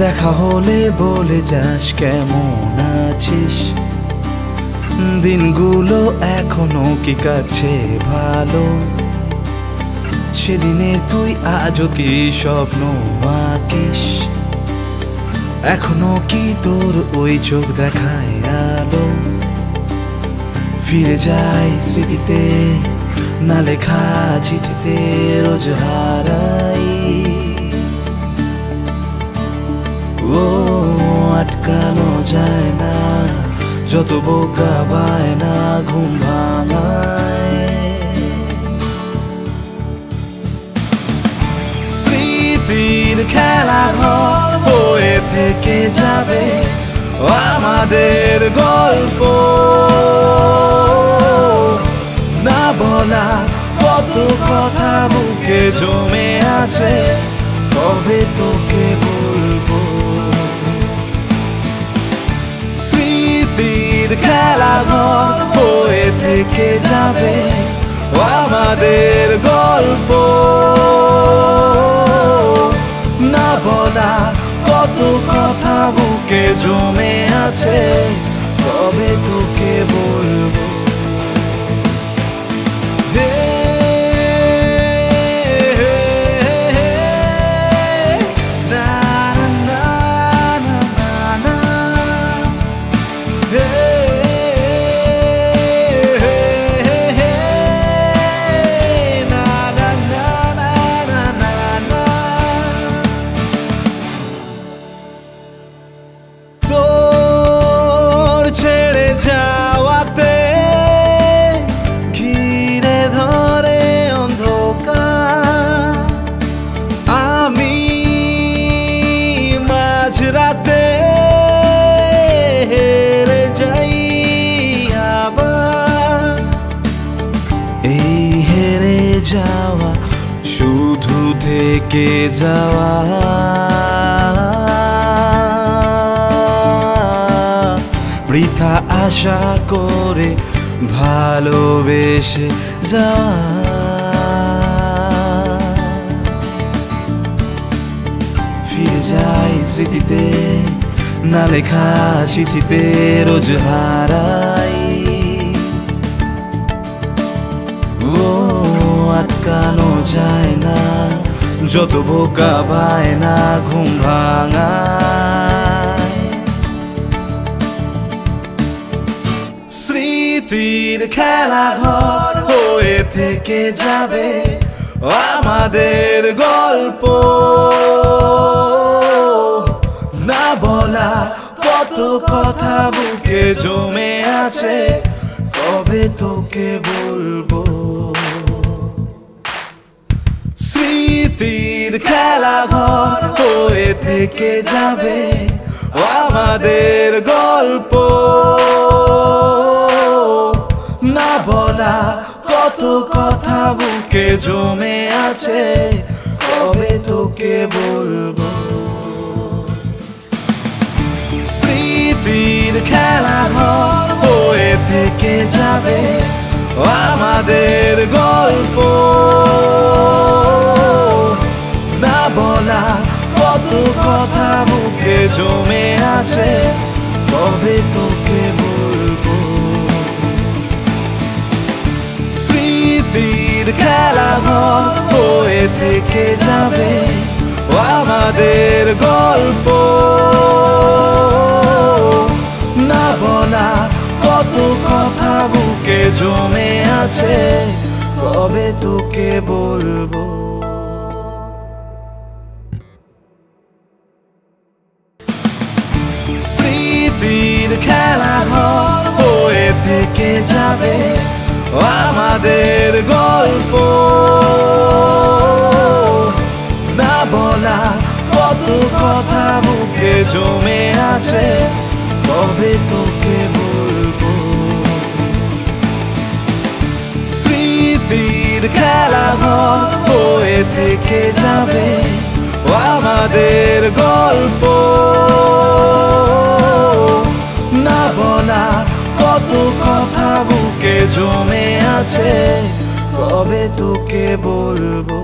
দেখা হলে বলে যাস কেমন আছিস, দিনগুলো এখনো কি কাটছে ভালো, সেদিনের তুই আজও কি স্বপ্ন আঁকিস, এখনো কি তোর ওই চোখ দেখায় আলো। ফিরে যাই স্মৃতিতে, না লেখা চিঠিতে রোজ হারাই। ও আটকানো যায় না, যত বোকা বায়না ঘুম ভাঙায়। স্মৃতির খেলাঘর হয়ে থেকে যাবে আমাদের গল্প, না বলা কত কথা বুকে জমে আছে, কবে তোকে বলবো। স্মৃতির খেলাঘর হয়ে থেকে যাবে আমাদের গল্প, না বলা কত কথা বুকে জমে আছে, কবে তোকে বলবো। রাতে হেরে যাই আবার, এই হেরে যাওয়া শুধু থেকে যাওয়া, বৃথা আশা করে ভালোবেসে যাওয়া। ফিরে যাই স্মৃতিতে, না লেখা চিঠিতে রোজ হারাই। ও আটকানো যায় না, যত বোকা বায়না ঘুম ভাঙায়। স্মৃতির খেলাঘর হয়ে থেকে যাবে আমাদের গল্প, না বলা কত কথা বুকে জমে আছে, কবে তোকে বলবো। স্মৃতির খেলাঘর হয়ে থেকে যাবে আমাদের গল্প, না বলা কত কথা বুকে জমে আছে, কবে তোকে বলবো। স্মৃতির খেলাঘর হয়ে থেকে যাবে আমাদের গল্প, না বলা কত কথা বুকে জমে আছে, কবে তোকে বলবো। স্মৃতির খেলাঘর হয়ে থেকে যাবে আমাদের গল্প, না বলা কত কথা বুকে জমে আছে, কবে তোকে বলবো। স্মৃতির খেলাঘর হয়ে থেকে যাবে আমাদের গল্প, না বলা কত কথা বুকে জমে আছে, কবে তোকে বলবো। স্মৃতির খেলাঘর হয়ে থেকে যাবে আমাদের গল্প, না বলা কত কথা বুকে জমে আছে, কবে তোকে বলবো।